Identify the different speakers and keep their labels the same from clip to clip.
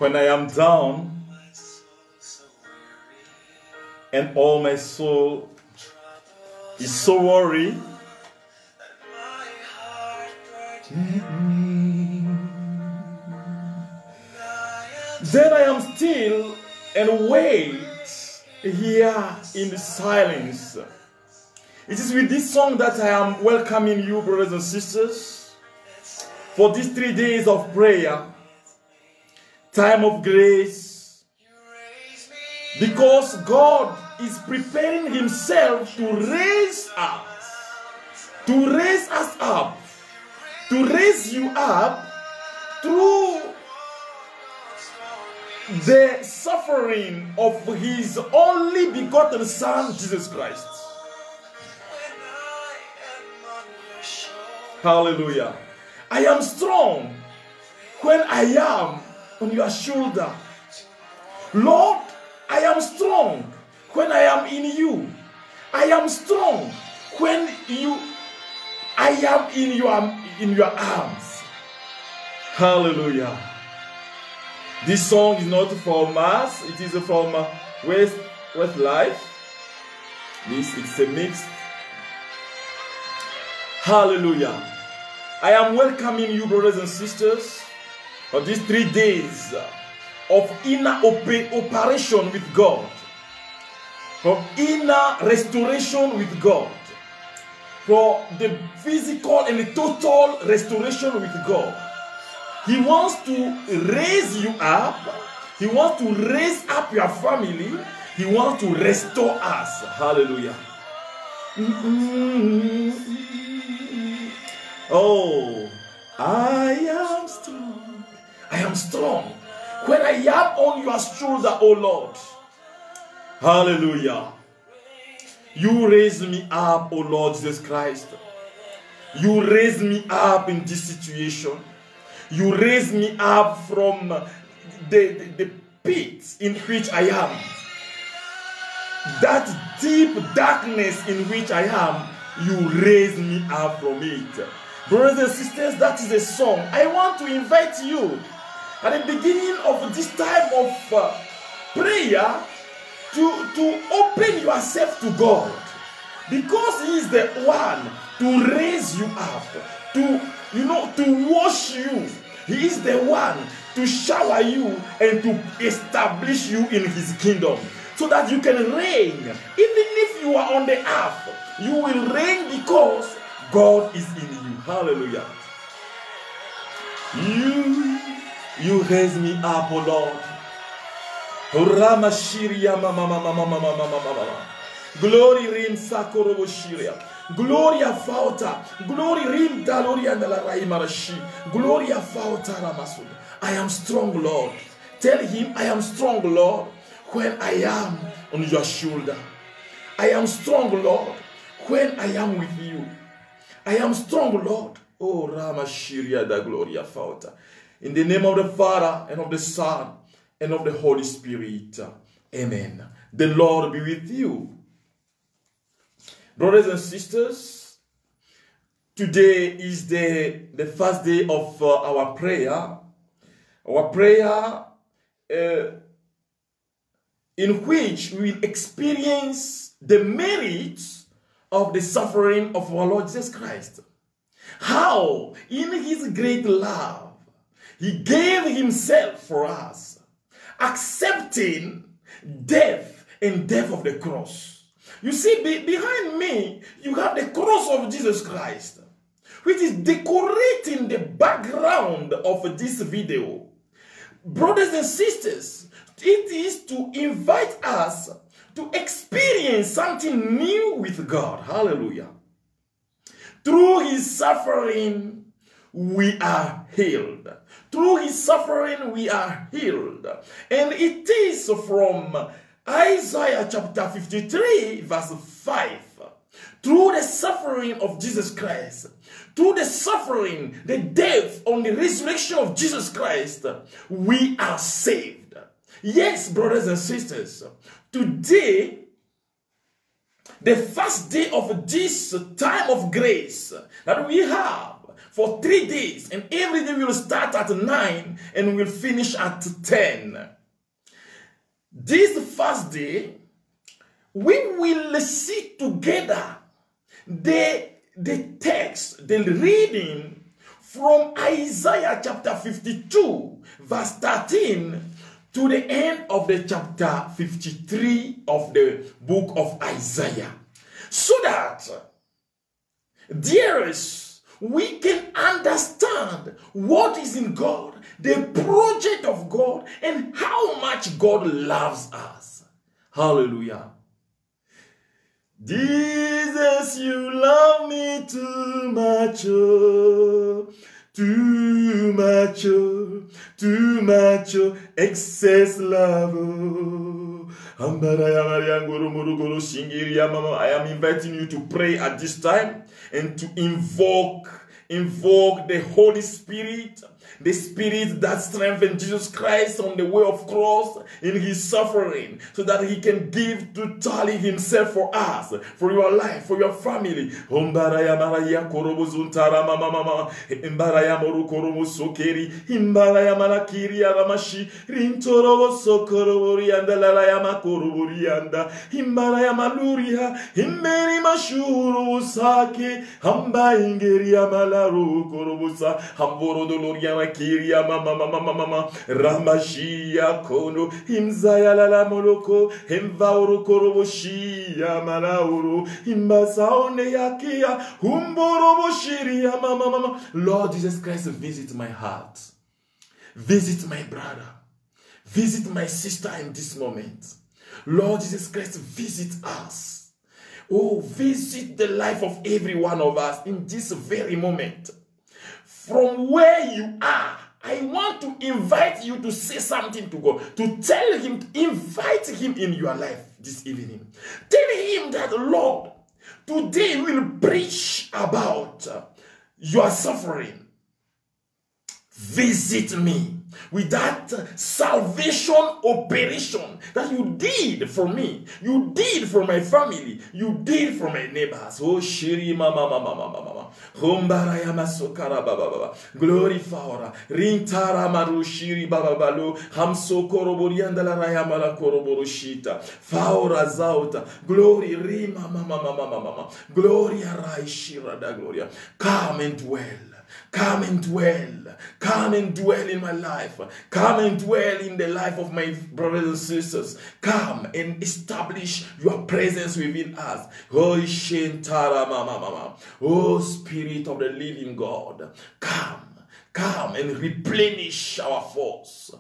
Speaker 1: when I am down and all my soul is so worried. Then I am still and wait here in the silence. It is with this song that I am welcoming you, brothers and sisters, for these 3 days of prayer, time of grace, because God is preparing Himself to raise us, to raise us up, to raise you up through the suffering of His only begotten Son, Jesus Christ. Hallelujah. I am strong when I am on your shoulder. Lord, I am strong when I am in you. I am strong when I am in your arms. Hallelujah. This song is not from us, it is from Westlife. It's a mix. Hallelujah. I am welcoming you, brothers and sisters, for these 3 days of inner operation with God, for inner restoration with God, for the physical and the total restoration with God. He wants to raise you up. He wants to raise up your family. He wants to restore us. Hallelujah. Oh, I am strong. I am strong when I am on your shoulder, oh Lord. Hallelujah. You raise me up, oh Lord Jesus Christ. You raise me up in this situation. You raise me up from the pit in which I am. That deep darkness in which I am, you raise me up from it. Brothers and sisters, that is a song. I want to invite you at the beginning of this time of prayer to open yourself to God, because He is the one to raise you up, to wash you. He is the one to shower you and to establish you in His kingdom, so that you can reign. Even if you are on the earth, you will reign because God is in you. Hallelujah. You raise me up, O Lord. Glory rim sakorobo shiria. Gloria fauta. Glory rim daloria de la raimarashi. Gloria fauta ramasul. I am strong, Lord. Tell Him, I am strong, Lord, when I am on your shoulder. I am strong, Lord, when I am with you. I am strong, Lord. Oh, Ramashiria da Gloria Fauta. In the name of the Father, and of the Son, and of the Holy Spirit. Amen. The Lord be with you. Brothers and sisters, today is the first day of our prayer. Our prayer in which we will experience the merits of the suffering of our Lord Jesus Christ. How, in His great love, He gave Himself for us, accepting death and death of the cross. You see, behind me, you have the cross of Jesus Christ, which is decorating the background of this video. Brothers and sisters, it is to invite us to experience something new with God. Hallelujah. Through His suffering, we are healed. Through His suffering, we are healed. And it is from Isaiah chapter 53, verse 5. Through the suffering of Jesus Christ, through the suffering, the death, and the resurrection of Jesus Christ, we are saved. Yes, brothers and sisters, today, the first day of this time of grace that we have, for 3 days. And every day we will start at 9 and we'll finish at 10. This first day, we will see together the text, the reading from Isaiah chapter 52, verse 13 to the end of the chapter 53 of the book of Isaiah. So that, dearest, we can understand what is in God, the project of God, and how much God loves us. Hallelujah. Jesus, you love me too much, oh, too much, oh, too much, oh, excess love, oh. I am inviting you to pray at this time and to invoke the Holy Spirit, the Spirit that strengthened Jesus Christ on the way of cross in his suffering, so that he can give totally himself for us, for your life, for your family. Kiria mama Ramashia kono himzaya la moloko hemvauru koroboshia malauru himbasaone yakia humboroboshia mama. Lord Jesus Christ, visit my heart, visit my brother, visit my sister in this moment. Lord Jesus Christ, visit us. Oh, visit the life of every one of us in this very moment. From where you are, I want to invite you to say something to God, to tell him, invite him in your life this evening. Tell him that, Lord, today we'll preach about your suffering. Visit me with that salvation operation that you did for me, you did for my family, you did for my neighbors. Oh, shiri mama. Humbarayama sokara baba. Glory Faura. Rintara maru shiri baba balu. Hamso koroborianda la rayama la koroboroshita. Faura zauta. Glory rima mama. Gloria rai shira da gloria. Come and dwell. Come and dwell. Come and dwell in my life. Come and dwell in the life of my brothers and sisters. Come and establish your presence within us. Oh, Shentara Mama. Oh, Spirit of the living God. Come and replenish our force.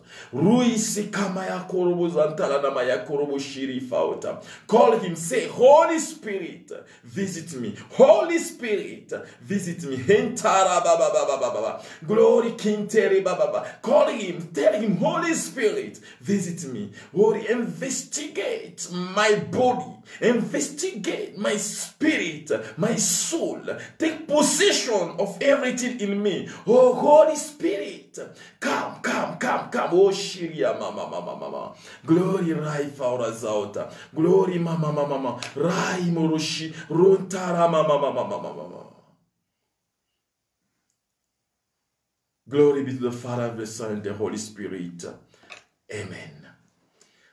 Speaker 1: Call him, say, Holy Spirit, visit me. Holy Spirit, visit me. Glory King Terry Baba. Call him, tell him, Holy Spirit, visit me. Investigate my body, investigate my spirit, my soul. Take possession of everything in me. Oh, Holy Spirit, come. Oh, Shiria mama. Glory Rai Faura Zauta. Glory mama. Rai Moroshi. Rontara mama. Glory be to the Father, the Son, and the Holy Spirit. Amen.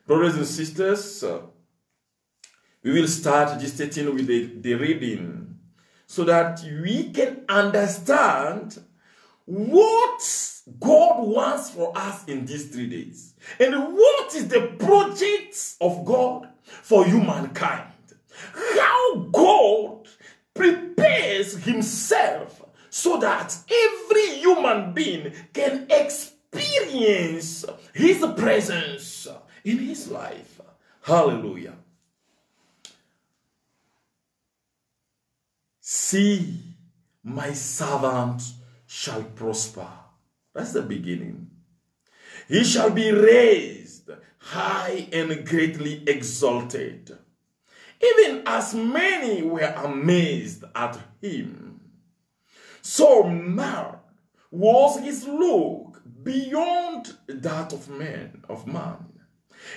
Speaker 1: Brothers and sisters, we will start just starting with the reading so that we can understand what God wants for us in these 3 days. And what is the project of God for humankind. How God prepares himself so that every human being can experience his presence in his life. Hallelujah. See, my servant shall prosper. That's the beginning. He shall be raised high and greatly exalted, even as many were amazed at him. So marked was his look beyond that of man,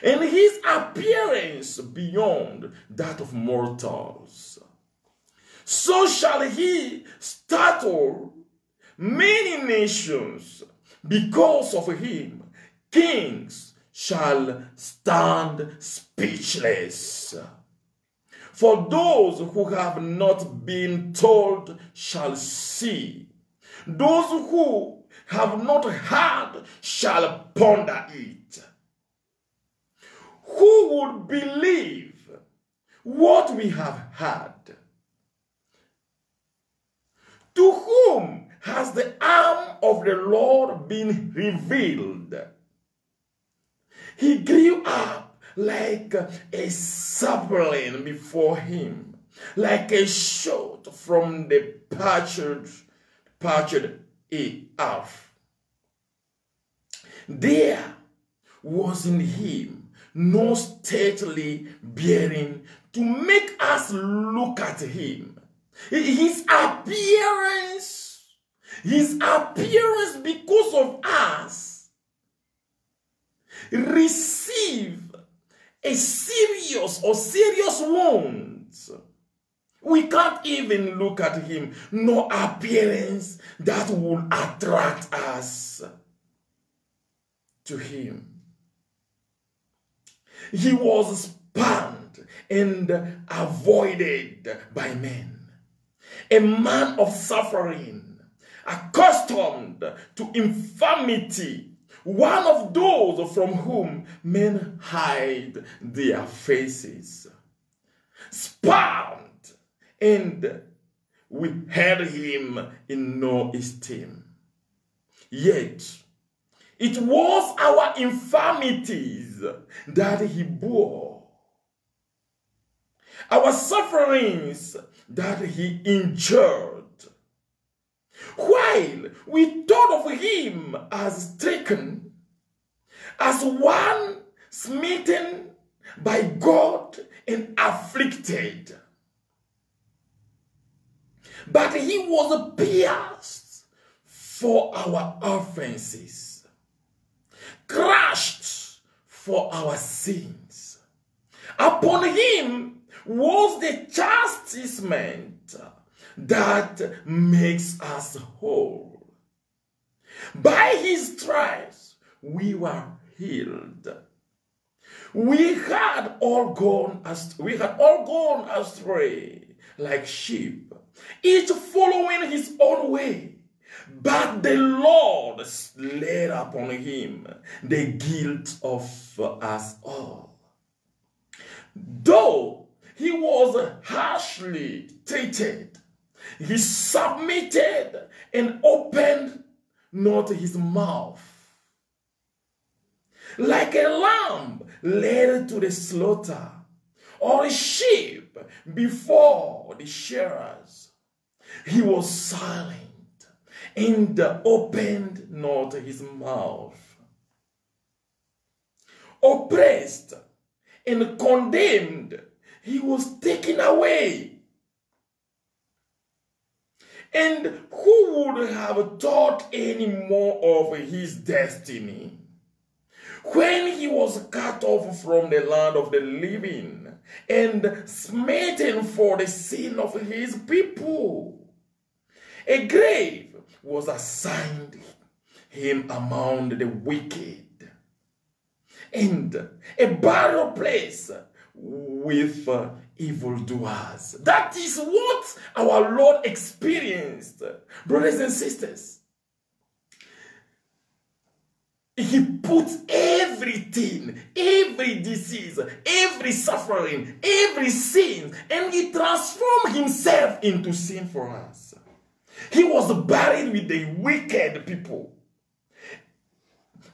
Speaker 1: and his appearance beyond that of mortals. So shall he startle many nations, because of him, kings shall stand speechless. For those who have not been told shall see. Those who have not heard shall ponder it. Who would believe what we have heard? To whom has the arm of the Lord been revealed? He grew up like a sapling before him, like a shoot from the parched earth. There was in him no stately bearing to make us look at him. His appearance because of us, receive a serious wounds. We can't even look at him, no appearance that will attract us to him. He was spurned and avoided by men, a man of suffering, accustomed to infirmity, one of those from whom men hide their faces. Spurned, and we held him in no esteem. Yet, it was our infirmities that he bore, our sufferings that he endured. While we thought of him as stricken, as one smitten by God and afflicted. But he was pierced for our offenses, crushed for our sins. Upon him was the chastisement that makes us whole. By his stripes we were healed. We had all gone astray like sheep, each following his own way. But the Lord laid upon him the guilt of us all. Though he was harshly treated, he submitted and opened not his mouth. Like a lamb led to the slaughter, or a sheep before the shearers, he was silent and opened not his mouth. Oppressed and condemned, he was taken away. And who would have thought any more of his destiny when he was cut off from the land of the living and smitten for the sin of his people? A grave was assigned him among the wicked, and a burial place with evildoers. That is what our Lord experienced, brothers and sisters. He put everything, every disease, every suffering, every sin, and he transformed himself into sin for us. He was buried with the wicked people.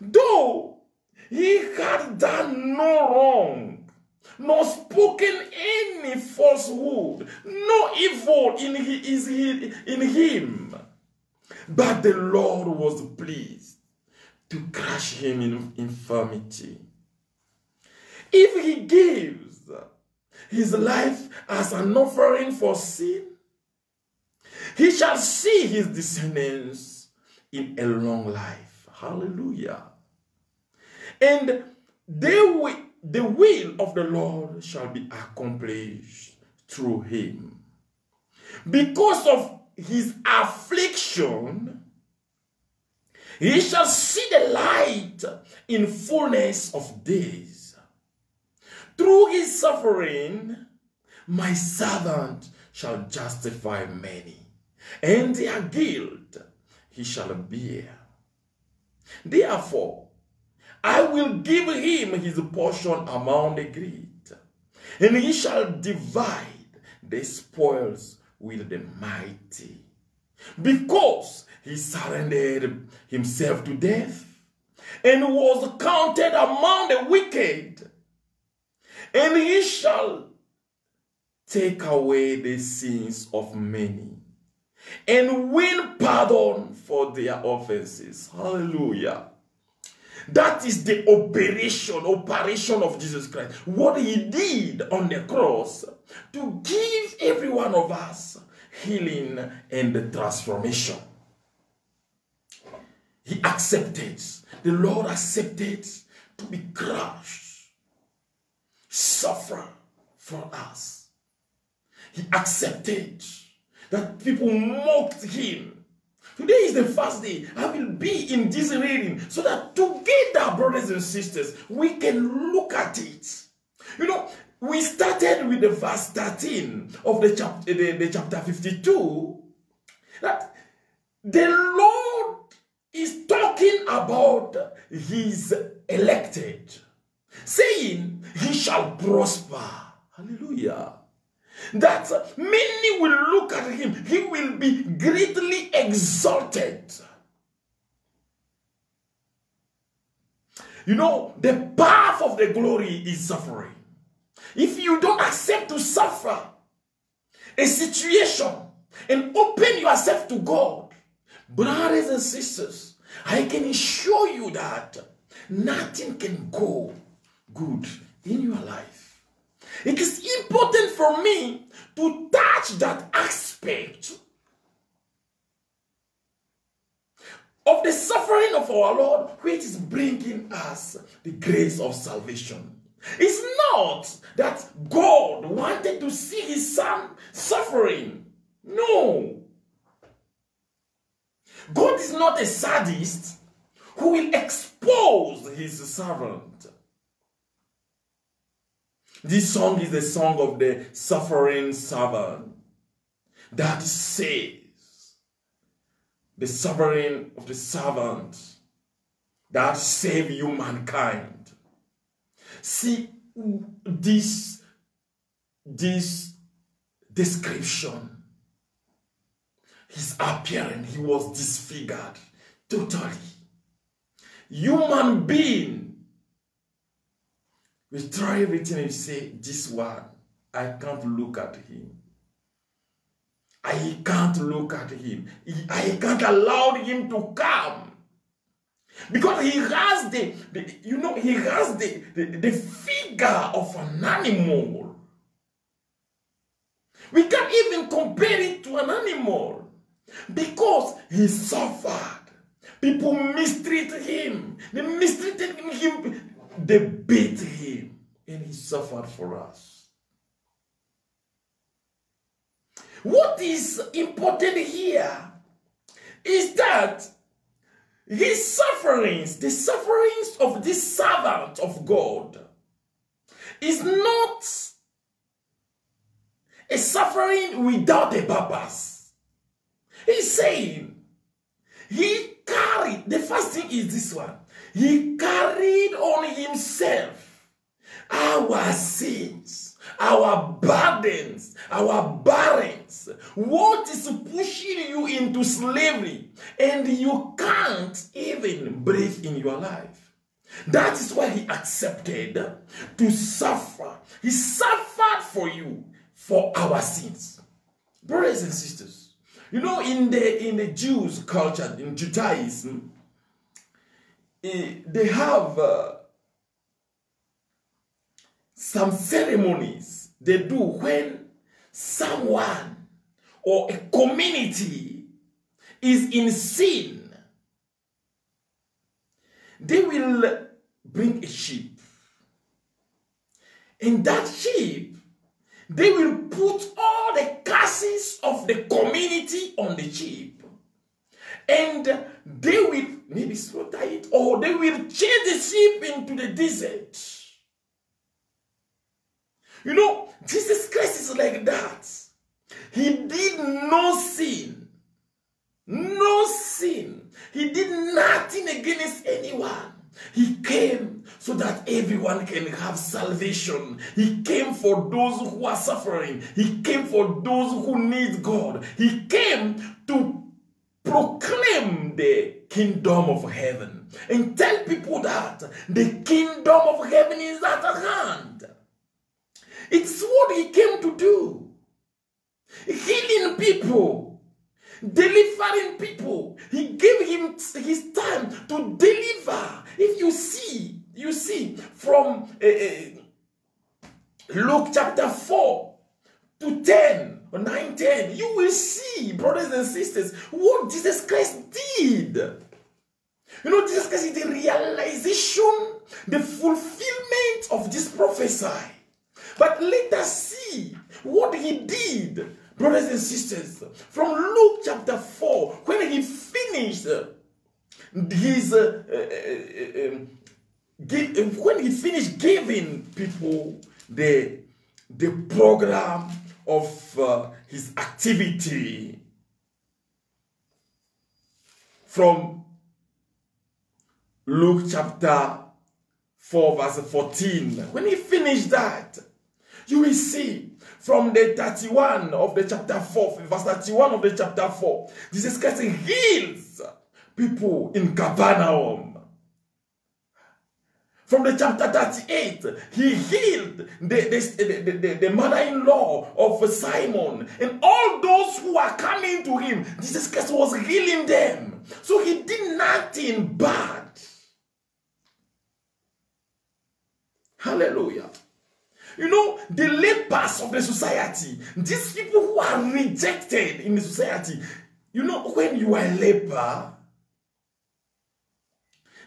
Speaker 1: Though he had done no wrong, nor spoken any falsehood, no evil in him, but the Lord was pleased to crush him in infirmity. If he gives his life as an offering for sin, he shall see his descendants in a long life. Hallelujah. And the will of the Lord shall be accomplished through him. Because of his affliction, He shall see the light in fullness of days. Through his suffering, my servant shall justify many, and their guilt he shall bear. Therefore, I will give him his portion among the great, and he shall divide the spoils with the mighty, because he surrendered himself to death and was counted among the wicked, and he shall take away the sins of many and win pardon for their offenses. Hallelujah. That is the operation of Jesus Christ. What he did on the cross to give every one of us healing and transformation. He accepted, the Lord accepted to be crushed, suffer for us. He accepted that people mocked him. Today is the first day I will be in this reading so that together, brothers and sisters, we can look at it. You know, we started with the verse 13 of the chapter 52, that the Lord is talking about his elected, saying he shall prosper. Hallelujah. That many will look at him. He will be greatly exalted. You know, the path of the glory is suffering. If you don't accept to suffer a situation and open yourself to God, brothers and sisters, I can assure you that nothing can go good in your life. It is important for me to touch that aspect of the suffering of our Lord, which is bringing us the grace of salvation. It's not that God wanted to see his son suffering. No. God is not a sadist who will expose his servant. This song is the song of the suffering servant that says, the suffering of the servant that save humankind. See this description. His appearance, he was disfigured totally. Human being. We try everything and say, this one, I can't look at him. I can't look at him. I can't allow him to come. Because he has the figure of an animal. We can't even compare it to an animal. Because he suffered. People mistreated him. They mistreated him. They beat him. And he suffered for us. What is important here is that his sufferings, the sufferings of this servant of God, is not a suffering without a purpose. He's saying, he carried, the first thing is this one, he carried on himself our sins, our burdens, our burdens, what is pushing you into slavery, and you can't even breathe in your life. That is why he accepted to suffer. He suffered for you, for our sins. Brothers and sisters, you know, in the Jews' culture, in Judaism, they have some ceremonies they do when someone or a community is in sin. They will bring a sheep. In that sheep, they will put all the curses of the community on the sheep. And they will, maybe slaughter it, or they will chase the sheep into the desert. You know, Jesus Christ is like that. He did no sin. No sin. He did nothing against anyone. He came so that everyone can have salvation. He came for those who are suffering. He came for those who need God. He came to proclaim the kingdom of heaven and tell people that the kingdom of heaven is at hand. It's what he came to do. Healing people, delivering people. He gave him his time to deliver. If you see from Luke chapter 4 to 10 or 9-10, you will see, brothers and sisters, what Jesus Christ did. You know, Jesus Christ is the realization, the fulfillment of this prophecy. But let us see what he did, brothers and sisters. From Luke chapter 4, when he finished his giving people the program of his activity, from Luke chapter 4 verse 14, when he finished that, you will see from the 31 of the chapter 4, verse 31 of the chapter 4, Jesus Christ heals people in Capernaum. From the chapter 38, he healed the mother-in-law of Simon. And all those who are coming to him, Jesus Christ was healing them. So he did nothing bad. Hallelujah. You know, the lepers of the society, these people who are rejected in the society, you know, when you are a leper,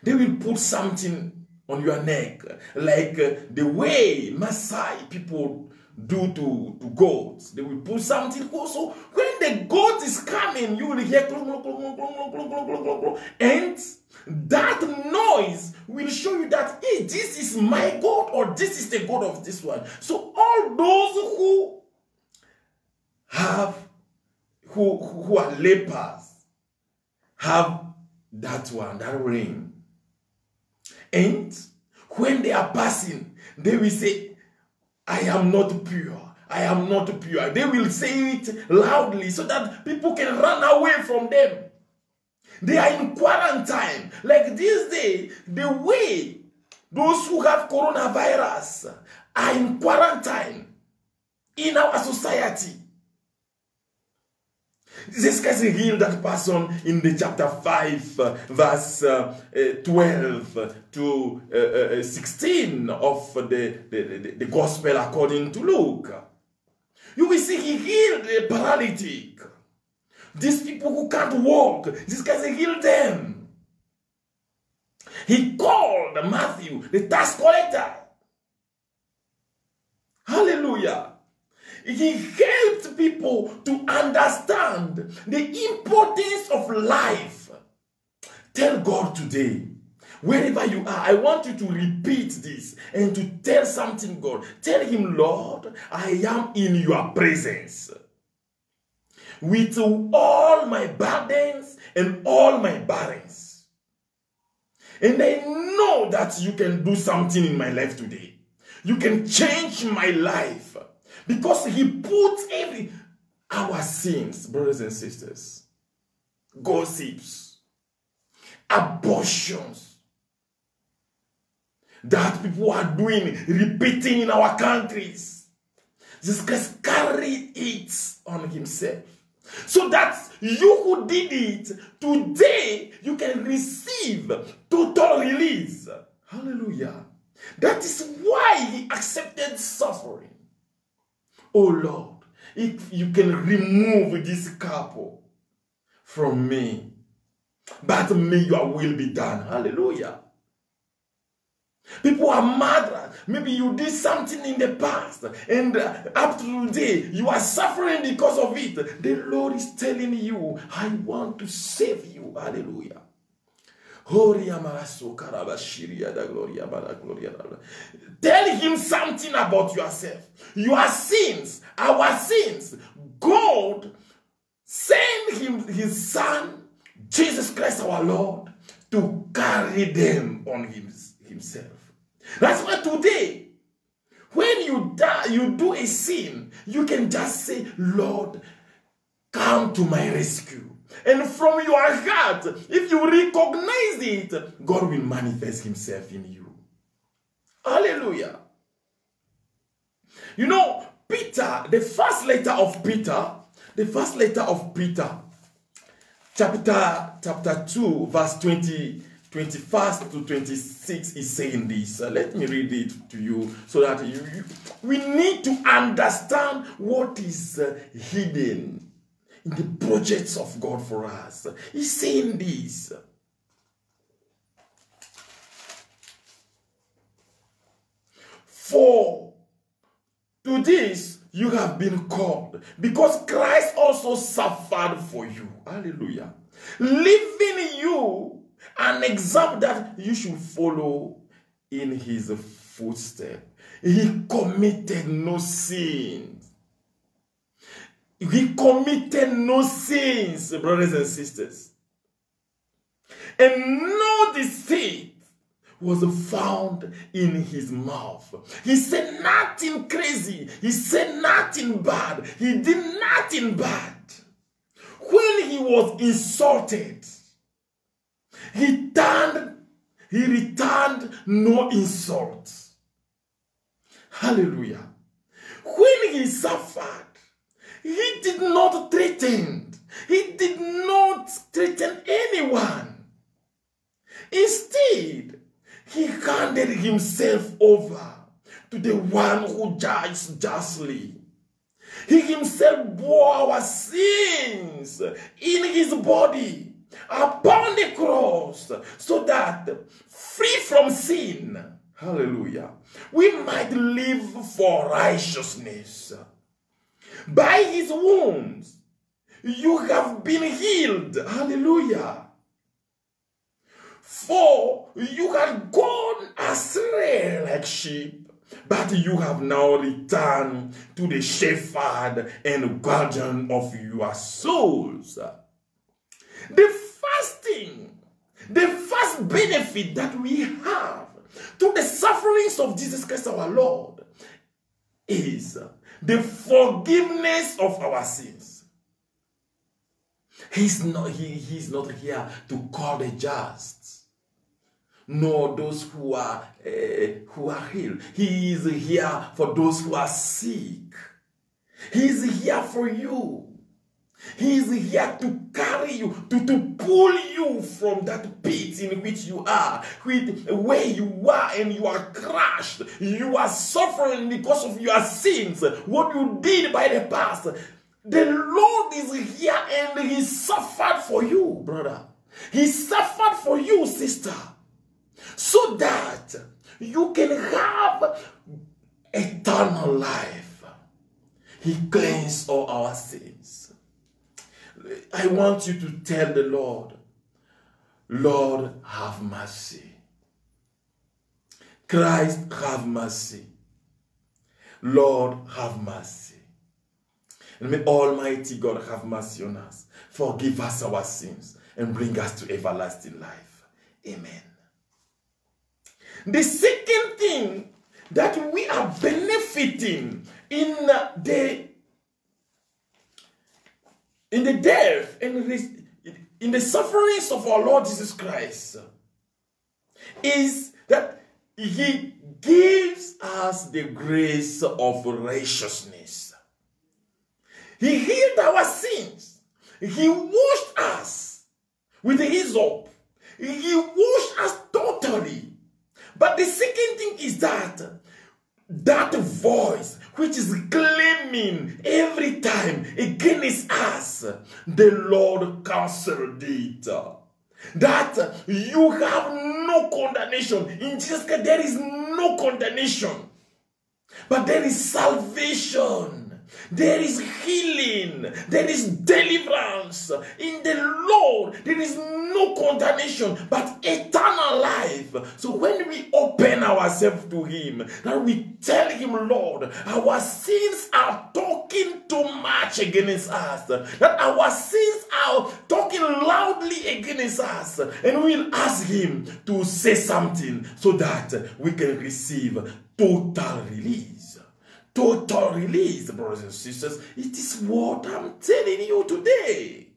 Speaker 1: they will put something on your neck, like the way Maasai people do to goats. They will put something also. When the goat is coming, you will hear clunk, clunk, clunk, clunk, clunk, clunk, clunk, clunk, clunk, and that noise will show you that, hey, this is my God, or this is the God of this one. So all those who are lepers have that one, that ring. And when they are passing, they will say, I am not pure. I am not pure. They will say it loudly so that people can run away from them. They are in quarantine. Like this day, the way those who have coronavirus are in quarantine in our society. Jesus Christ healed that person in the chapter 5, verse 12 to 16 of the gospel according to Luke. You will see he healed the paralytic. These people who can't walk, Jesus Christ healed them. He called Matthew, the tax collector. Hallelujah. He helped people to understand the importance of life. Tell God today, wherever you are, I want you to repeat this and to tell something God. Tell him, Lord, I am in your presence with all my burdens and all my burdens. And I know that you can do something in my life today. You can change my life. Because he put our sins, brothers and sisters, gossips, abortions that people are doing, repeating in our countries. Jesus Christ carried it on himself. So that you who did it, today you can receive total release. Hallelujah. That is why he accepted suffering. Oh Lord, if you can remove this couple from me, but may your will be done. Hallelujah. People are mad. Maybe you did something in the past, and up to today, you are suffering because of it. The Lord is telling you, I want to save you. Hallelujah. Tell him something about yourself. Your sins, our sins. God sent him his son, Jesus Christ our Lord, to carry them on himself. That's why today, when you do a sin, you can just say, Lord, come to my rescue. And from your heart, if you recognize it, God will manifest himself in you. Hallelujah. You know, Peter, the first letter of Peter, chapter 2, verse 21st to 26 is saying this. Let me read it to you so that we need to understand what is hidden in the projects of God for us. He's saying this. For to this you have been called, because Christ also suffered for you. Hallelujah. Leaving you an example that you should follow in his footsteps. He committed no sins. He committed no sins, brothers and sisters. And no deceit was found in his mouth. He said nothing crazy. He said nothing bad. He did nothing bad. When he was insulted, he returned no insult. Hallelujah. When he suffered, he did not threaten. He did not threaten anyone. Instead, he handed himself over to the one who judges justly. He himself bore our sins in his body upon the cross, so that free from sin, hallelujah, we might live for righteousness. By his wounds, you have been healed. Hallelujah. For you had gone astray like sheep, but you have now returned to the shepherd and guardian of your souls. The first benefit that we have to the sufferings of Jesus Christ our Lord is the forgiveness of our sins. He's not here to call the just, nor those who are healed. He is here for those who are sick. He is here for you. He is here to carry you, to pull you from that pit in which you are, where you are and you are crushed. You are suffering because of your sins, what you did by the past. The Lord is here and he suffered for you, brother. He suffered for you, sister, so that you can have eternal life. He cleansed all our sins. I want you to tell the Lord, Lord, have mercy. Christ, have mercy. Lord, have mercy. And may Almighty God have mercy on us, forgive us our sins, and bring us to everlasting life. Amen. The second thing that we are benefiting in the death and in the sufferings of our Lord Jesus Christ is that he gives us the grace of righteousness. He healed our sins. He washed us with hyssop. He washed us totally. But the second thing is that voice which is claiming every time against us, the Lord cancelled it. That you have no condemnation. In Jesus Christ, there is no condemnation. But there is salvation. There is healing. There is deliverance. In the Lord, there is no condemnation, but eternal life. So when we open ourselves to Him, that we tell Him, Lord, our sins are talking too much against us. That our sins are talking loudly against us. And we'll ask Him to say something so that we can receive total release. Total release, brothers and sisters. It is what I'm telling you today.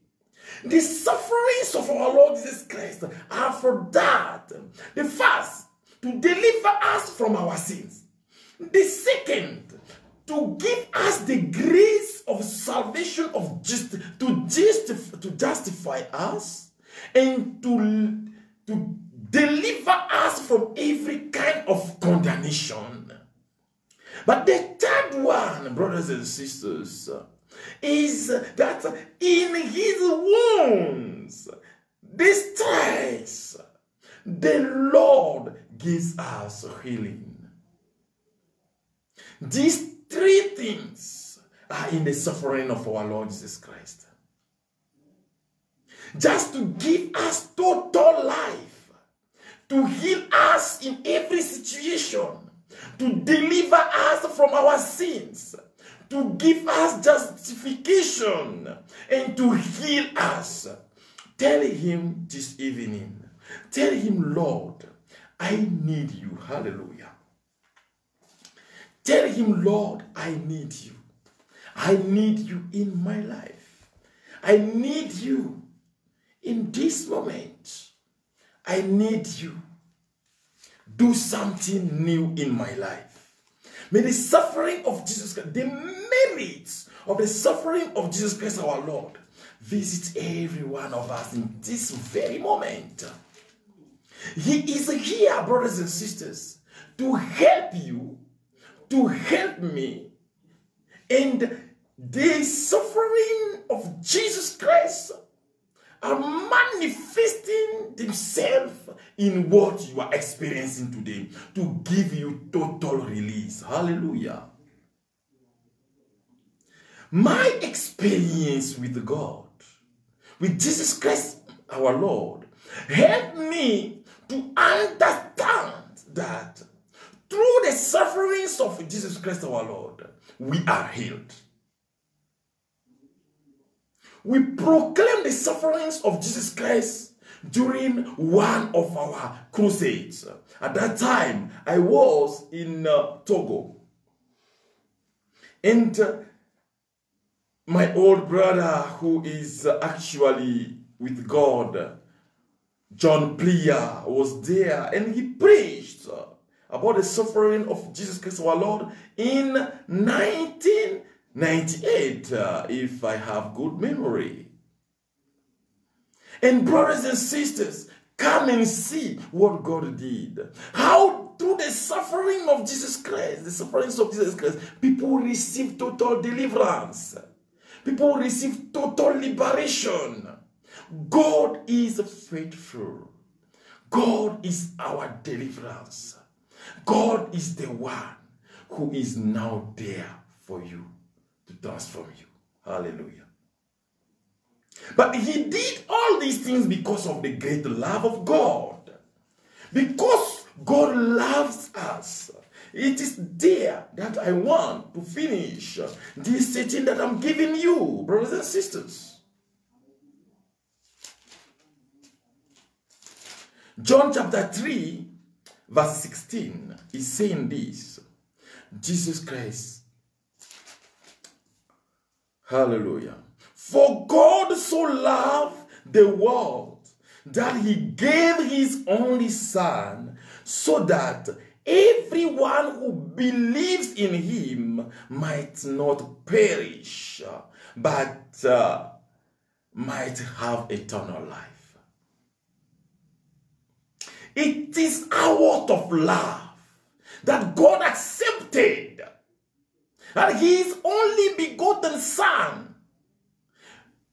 Speaker 1: The sufferings of our Lord Jesus Christ are for that. The first, to deliver us from our sins. The second, to give us the grace of salvation to justify us and to deliver us from every kind of condemnation. But the third one, brothers and sisters, is that in His wounds, the stripes, the Lord gives us healing. These three things are in the suffering of our Lord Jesus Christ. Just to give us total life, to heal us in every situation, to deliver us from our sins, to give us justification, and to heal us. Tell Him this evening, tell Him, Lord, I need you. Hallelujah. Tell Him, Lord, I need you. I need you in my life. I need you in this moment. I need you. Do something new in my life. May the suffering of Jesus Christ, the merits of the suffering of Jesus Christ our Lord, visit every one of us in this very moment. He is here, brothers and sisters, to help you, to help me. And the suffering of Jesus Christ are manifesting themselves in what you are experiencing today to give you total release. Hallelujah. My experience with God, with Jesus Christ our Lord, helped me to understand that through the sufferings of Jesus Christ our Lord, we are healed. We proclaim the sufferings of Jesus Christ during one of our crusades. At that time, I was in Togo. And my old brother, who is actually with God, John Plea, was there, and he preached about the suffering of Jesus Christ our Lord in 1998, if I have good memory. And brothers and sisters, come and see what God did. How through the suffering of Jesus Christ, the sufferings of Jesus Christ, people receive total deliverance. People receive total liberation. God is faithful. God is our deliverance. God is the one who is now there for you to transform you. Hallelujah. But He did all these things because of the great love of God. Because God loves us. It is there that I want to finish this teaching that I'm giving you, brothers and sisters. John chapter 3, verse 16 is saying this. Jesus Christ. Hallelujah. For God so loved the world that He gave His only Son, so that everyone who believes in Him might not perish, but might have eternal life. It is out of love that God accepted that His only begotten Son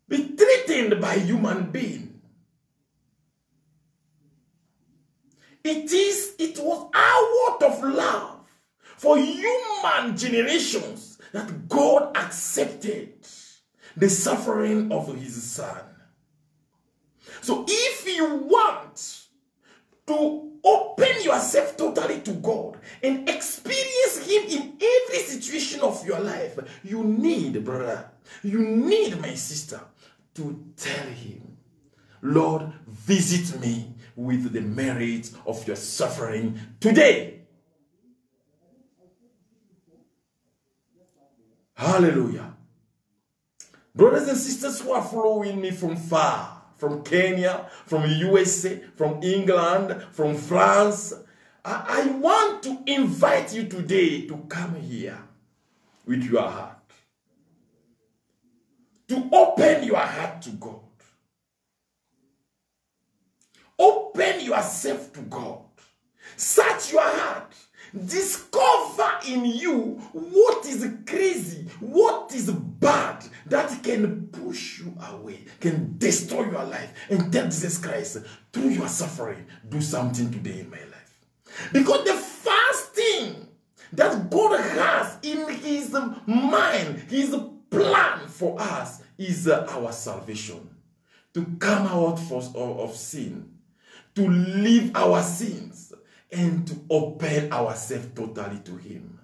Speaker 1: be threatened by human being. It was out of love for human generations that God accepted the suffering of his son. So if you want to open yourself totally to God and experience him in every situation of your life, you need, brother, you need, my sister, to tell him, Lord, visit me with the merit of your suffering today. Hallelujah. Brothers and sisters who are following me from far, from Kenya, from USA, from England, from France, I want to invite you today to come here with your heart. To open your heart to God. Open yourself to God. Search your heart. Discover in you what is crazy, what is bad that can push you away, can destroy your life. And tell Jesus Christ, through your suffering, do something today in my life. Because the first thing that God has in his mind, his plan for us is our salvation. To come out of sin, to leave our sins, and to open ourselves totally to him.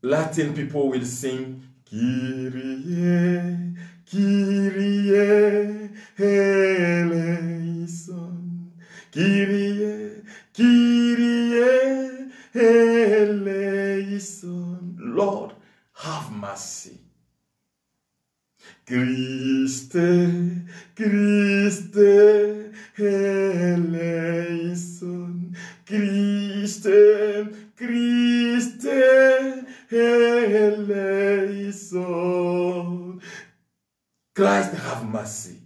Speaker 1: Latin people will sing, Kyrie, Kyrie, eleison. Kyrie, Kyrie, eleison. Lord, have mercy. Christe, Christe, eleison. Christe, Christe, eleison. Christ, have mercy.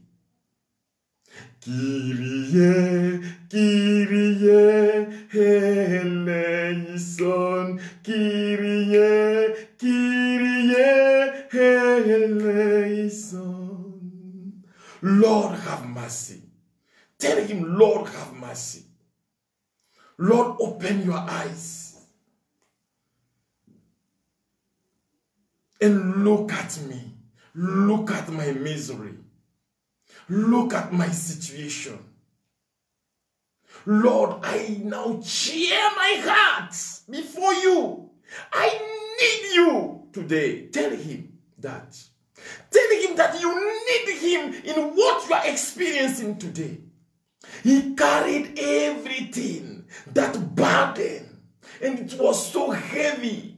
Speaker 1: Kyrie, Kyrie, eleison. Kyrie, Kyrie, eleison. Lord, have mercy. Tell him, Lord, have mercy. Lord, open your eyes and look at me. Look at my misery. Look at my situation. Lord, I now cheer my heart before you. I need you today. Tell him that. Tell him that you need him in what you are experiencing today. He carried everything, that burden, and it was so heavy.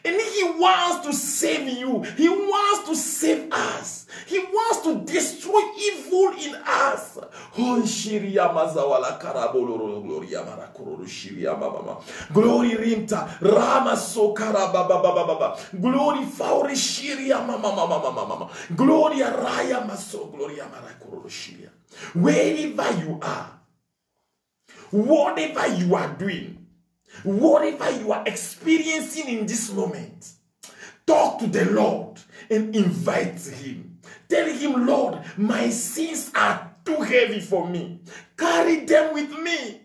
Speaker 1: And he wants to save you. He wants to save us. He wants to destroy evil in us. Glory rimta rama sokara baba. Glory fauri shiria mama. Gloria raya maso gloria marakoro shiria. Wherever you are, whatever you are doing, whatever you are experiencing in this moment, talk to the Lord and invite him. Tell him, Lord, my sins are too heavy for me. Carry them with me.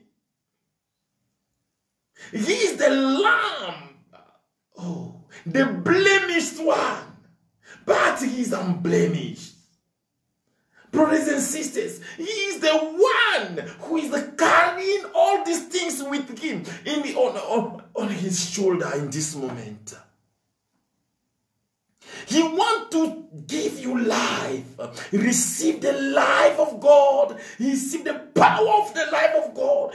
Speaker 1: He is the lamb, the blemished one, but he is unblemished. Brothers and sisters, he is the one who is carrying all these things with him on his shoulder in this moment. He wants to give you life. Receive the life of God. Receive the power of the life of God.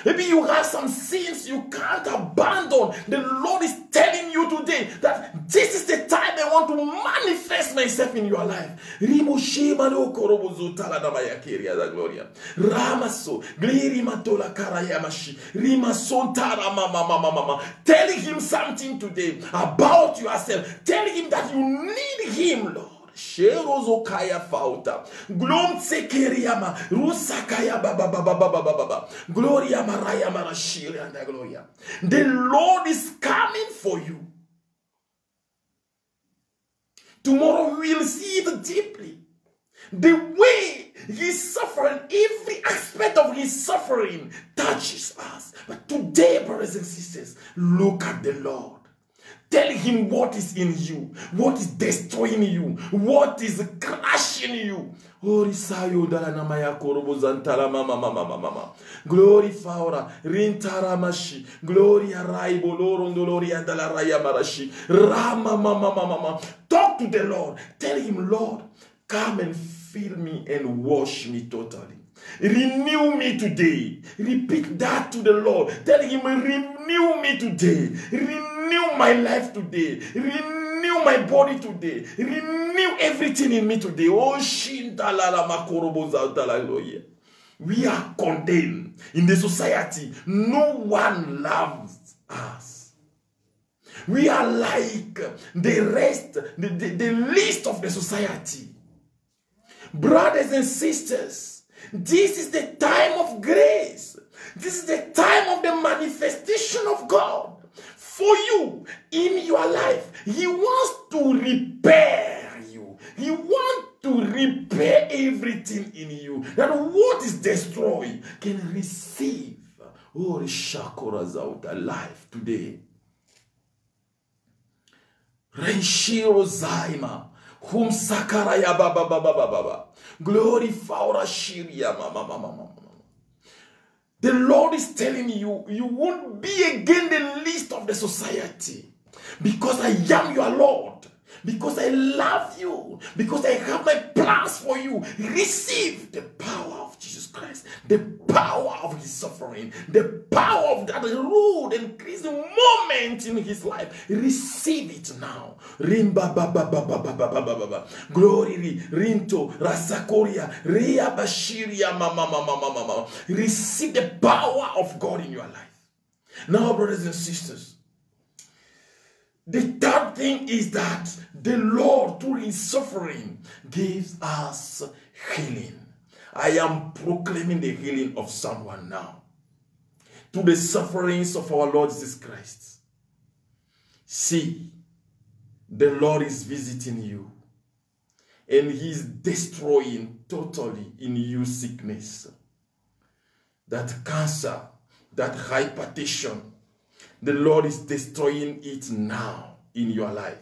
Speaker 1: Maybe you have some sins you can't abandon. The Lord is telling you today that this is the time I want to manifest myself in your life. Tell him something today about yourself. Tell him that you need him, Lord. Sherozokaya fauta. Glom sekeriama. Rusakaya baba. Gloria maraya marashiri and gloria. The Lord is coming for you. Tomorrow we will see it deeply. The way He's suffering, every aspect of His suffering touches us. But today, brothers and sisters, look at the Lord. Tell Him what is in you, what is destroying you, what is crushing you. Glory Faura, Rintaramashi, Gloria Raibo, Lorondolori and Dalaraya Marashi, Rama Mama. Talk to the Lord. Tell Him, Lord, come and fill me and wash me totally. Renew me today. Repeat that to the Lord. Tell Him, renew me today. Renew my life today. Renew my body today. Renew everything in me today. Oh, Shindalala Makoroboza Dalaloye. We are condemned in the society. No one loves us. We are like the rest, the least of the society. Brothers and sisters, this is the time of grace. This is the time of the manifestation of God for you in your life. He wants to repair you. He wants to repair everything in you. That what is destroyed can receive life today. Renshiro Zaima. Whom Sakaraya Baba. Glory Faura Shiria Mama. The Lord is telling you, you won't be again the least of the society. Because I am your Lord. Because I love you. Because I have my plans for you. Receive the power of Jesus Christ. The power of His suffering. The power of that rude and crazy moment in His life. Receive it now. Rimba baba. Glory Rinto Rasakoria Ria Bashiria Mama. Receive the power of God in your life. Now, brothers and sisters, the third thing is that the Lord, through His suffering, gives us healing. I am proclaiming the healing of someone now. To the sufferings of our Lord Jesus Christ. See, the Lord is visiting you. And He is destroying totally in you sickness. That cancer, that hypertension. The Lord is destroying it now in your life.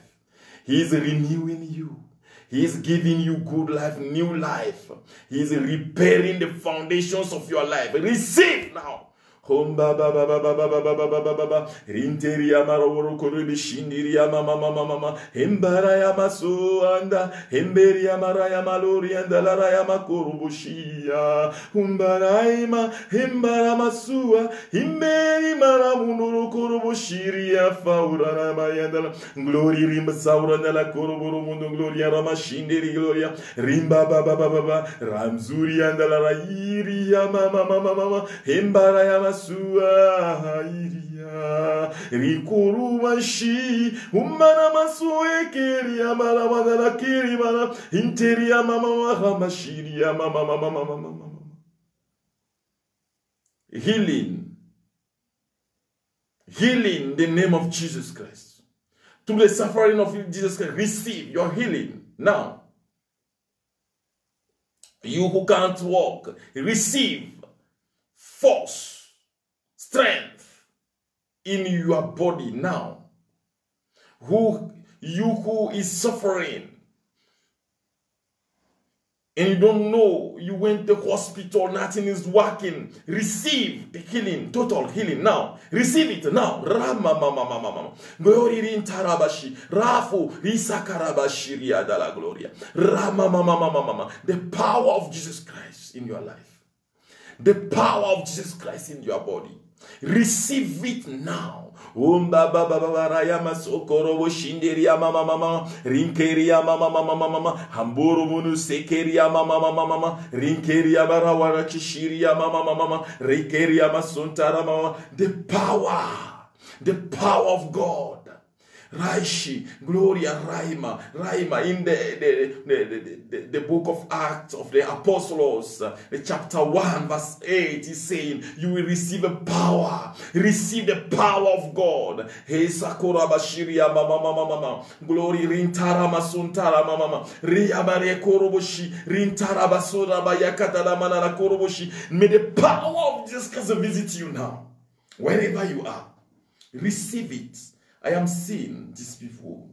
Speaker 1: He is renewing you. He is giving you good life, new life. He is repairing the foundations of your life. Receive now. Homba baba baba rinteria maroro korubi shindiria mama hembaraya maso anda hemberia maraya malori anda laraya makorubushia humbaraima hembara masua himberi maramunuru korubushiria faurana mayanda glory rimba saurana la koruburu mundo gloria rama shindiri gloria rimba baba ramzuri anda larairia mama hembaraya Masua iria rikurumashi umana masue keria mara wadala kiri mara interia mama hamashiria mama. Healing in the name of Jesus Christ. Through the suffering of Jesus Christ, receive your healing now. You who can't walk, receive force, strength in your body now. You who is suffering and you don't know, you went to the hospital, nothing is working. Receive the healing, total healing now. Receive it now. Rama. Glory in Tarabashi. Rafu Risakarabashi Riadala Gloria. Rama. The power of Jesus Christ in your life. The power of Jesus Christ in your body. Receive it now. Rayama Sokoro Shinderia Mama Rinkeria Mama Hamburu Munu Sekeria Mama Rinkeria Barawara Kishiria Mama Rikeria Masuntara Mama. The power of God. Raishi, Gloria, Raima, in the book of Acts of the Apostles, the chapter 1, verse 8, is saying, you will receive a power, receive the power of God. Hey, Sakura Bashiria, Mama, Glory, Rintara Masuntara, Mama, Riabare Koroboshi, Rintara Basura, Bayakata, Manana Koroboshi. May the power of Jesus Christ visit you now, wherever you are. Receive it. I am seeing these people.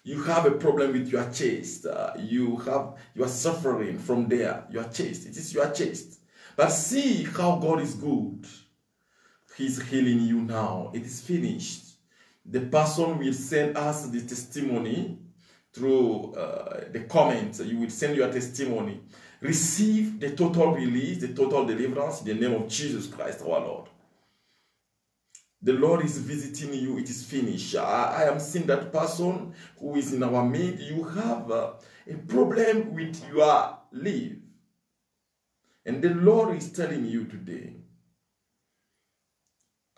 Speaker 1: You have a problem with your chest. You are suffering from there. Your chest. It is your chest. But see how God is good. He's healing you now. It is finished. The person will send us the testimony through the comments. You will send your testimony. Receive the total release, the total deliverance in the name of Jesus Christ our Lord. The Lord is visiting you. It is finished. I am seeing that person who is in our midst. You have a problem with your life. And the Lord is telling you today,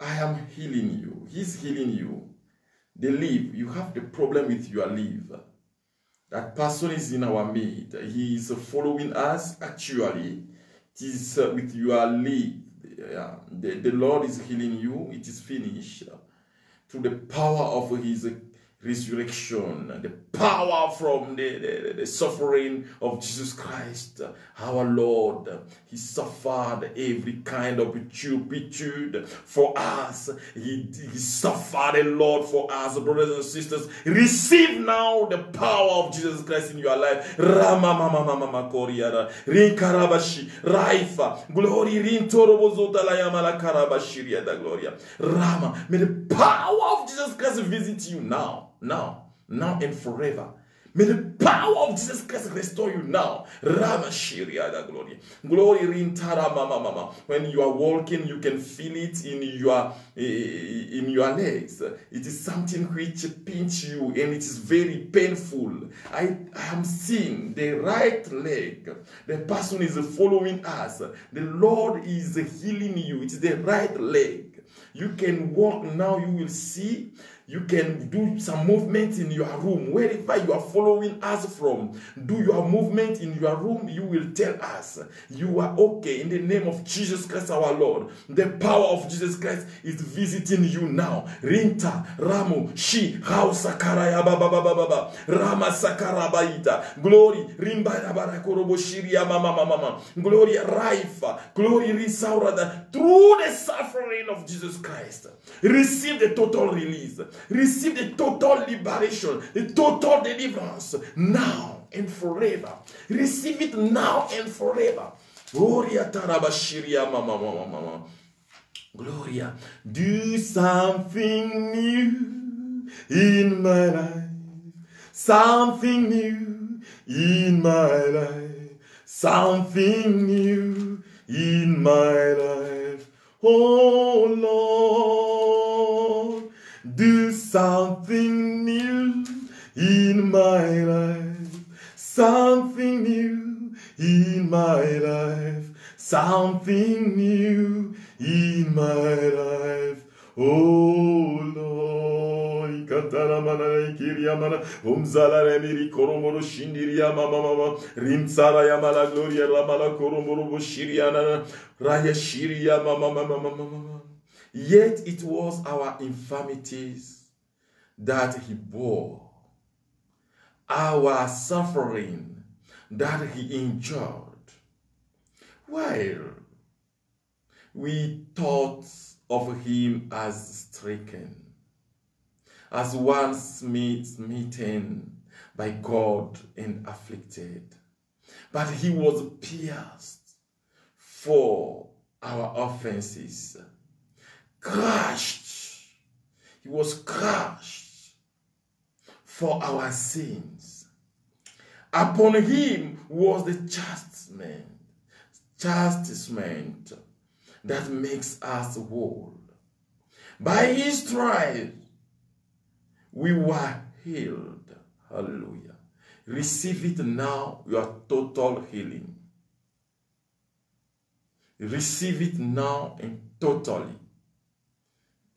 Speaker 1: I am healing you. He's healing you. The liver, you have the problem with your liver. That person is in our midst. He is following us. Actually, it is with your liver. Yeah. The Lord is healing you. It is finished. Through the power of his resurrection, the power from the suffering of Jesus Christ, our Lord. He suffered every kind of pitude for us. He suffered a lot for us, brothers and sisters. Receive now the power of Jesus Christ in your life. Rama mama mama koriara rinkarabashi raifa glory rintorobozota la yamala karabashiria da gloria Rama. May the power of Jesus Christ visit you now. Now and forever. May the power of Jesus Christ restore you now. Rama Shiria da Gloria. Glory Rintara Mama. When you are walking, you can feel it in your legs. It is something which pinch you and it is very painful. I am seeing the right leg. The person is following us. The Lord is healing you. It is the right leg. You can walk now, you will see. You can do some movement in your room. Wherever you are following us from, do your movement in your room. You will tell us you are okay in the name of Jesus Christ our Lord. The power of Jesus Christ is visiting you now. Rinta, Ramu, Shi, Hausakaraya Baba, Rama Sakarabaita, Glory, Rimba Barakorobo Shiria Mama, Glory Raifa, Glory Risaurada, through the suffering of Jesus Christ. Receive the total release. Receive the total liberation, the total deliverance now and forever. Receive it now and forever. Gloria Tarabashiria Mama. Gloria. Do something new in my life. Something new in my life. Something new in my life. Oh Lord. Do something new in my life. Something new in my life. Something new in my life. Oh Lord. Katara mana kiria mana. Umzala remiri koromoro shindiria mama. Rimsara yamala gloria lamala koromoro boshiriana. Raya shiria mama. Yet it was our infirmities that he bore, our suffering that he endured. While we thought of him as stricken, as one smitten by God and afflicted. But he was pierced for our offenses. Crushed. He was crushed for our sins. Upon him was the chastisement that makes us whole. By his stripes we were healed. Hallelujah. Receive it now, your total healing. Receive it now and totally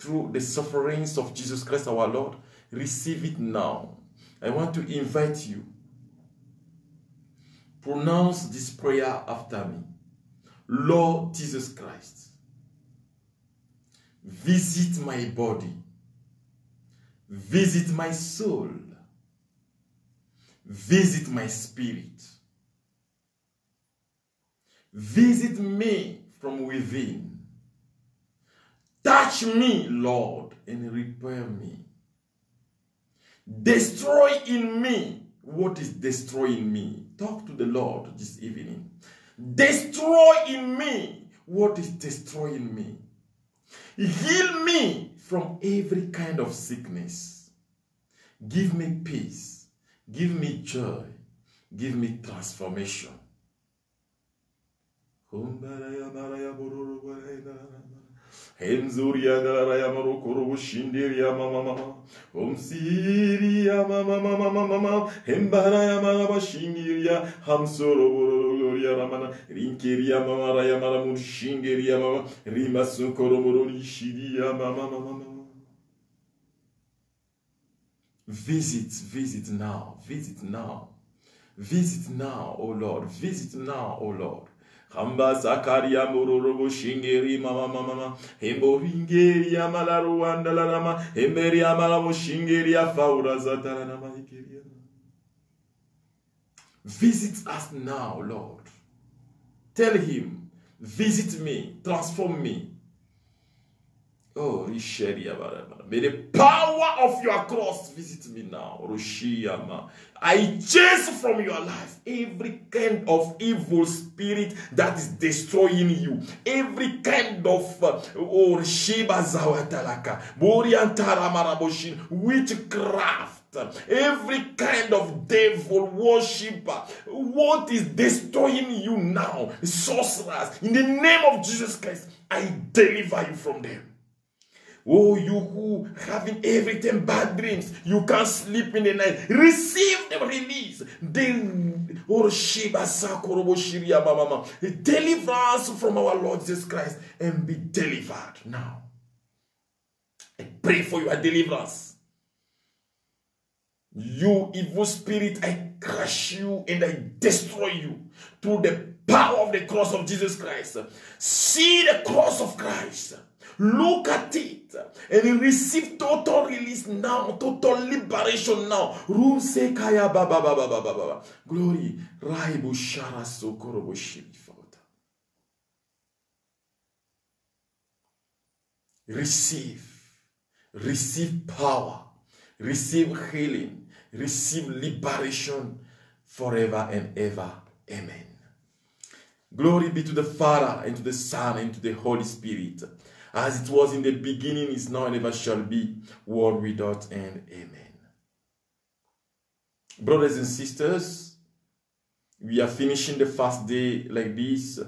Speaker 1: through the sufferings of Jesus Christ our Lord, receive it now. I want to invite you. Pronounce this prayer after me. Lord Jesus Christ, visit my body, visit my soul, visit my spirit, visit me from within. Touch me, Lord, and repair me. Destroy in me what is destroying me. Talk to the Lord this evening. Destroy in me what is destroying me. Heal me from every kind of sickness. Give me peace. Give me joy. Give me transformation. Hemzuria galaraya marokoro shindiria mama homsiria mama hembaraya mama shindiria hamsoro gloria ramana rinkeria mama raya mara shindiria mama rima sokoro moroni shiria mama. Visit now, visit now, visit now, O Lord, visit now, O Lord. Hamba Zakaria Mororobo Shingeri Mama Hemboringeria Malaruanda Lama Hemberia Malamo Shingeria Faura Zatarama Hikeria. Visit us now, Lord. Tell him, visit me, transform me. Oh, may the power of your cross visit me now. I chase from your life every kind of evil spirit that is destroying you. Every kind of witchcraft. Every kind of devil worshiper. What is destroying you now? Sorcerers. In the name of Jesus Christ, I deliver you from them. Oh, you who having everything bad dreams, you can't sleep in the night. Receive the release. Deliverance from our Lord Jesus Christ and be delivered now. I pray for your deliverance. You evil spirit, I crush you and I destroy you through the power of the cross of Jesus Christ. See the cross of Christ. Look at it and receive total release now, total liberation now. Glory. Receive power, receive healing, receive liberation forever and ever. Amen. Glory be to the Father, and to the Son, and to the Holy Spirit, as it was in the beginning, is now, and ever shall be, world without end. Amen. Brothers and sisters, we are finishing the first day like this.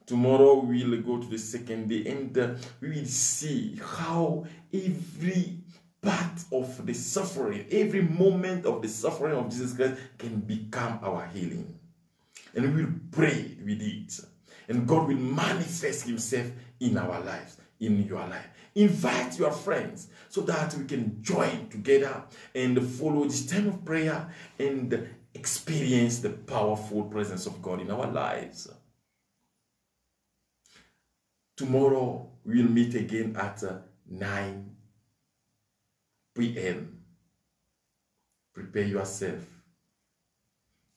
Speaker 1: Tomorrow we will go to the second day, and we will see how every part of the suffering, every moment of the suffering of Jesus Christ can become our healing. And we will pray with it. And God will manifest himself in our lives, in your life. Invite your friends so that we can join together and follow this time of prayer and experience the powerful presence of God in our lives. Tomorrow we'll meet again at 9 p.m. Prepare yourself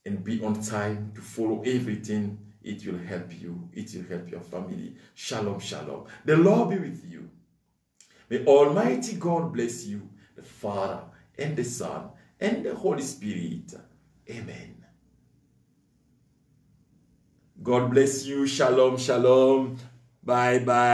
Speaker 1: and be on time to follow everything. It will help you. It will help your family. Shalom, shalom. The Lord be with you. May Almighty God bless you, the Father and the Son and the Holy Spirit. Amen. God bless you. Shalom, shalom. Bye, bye.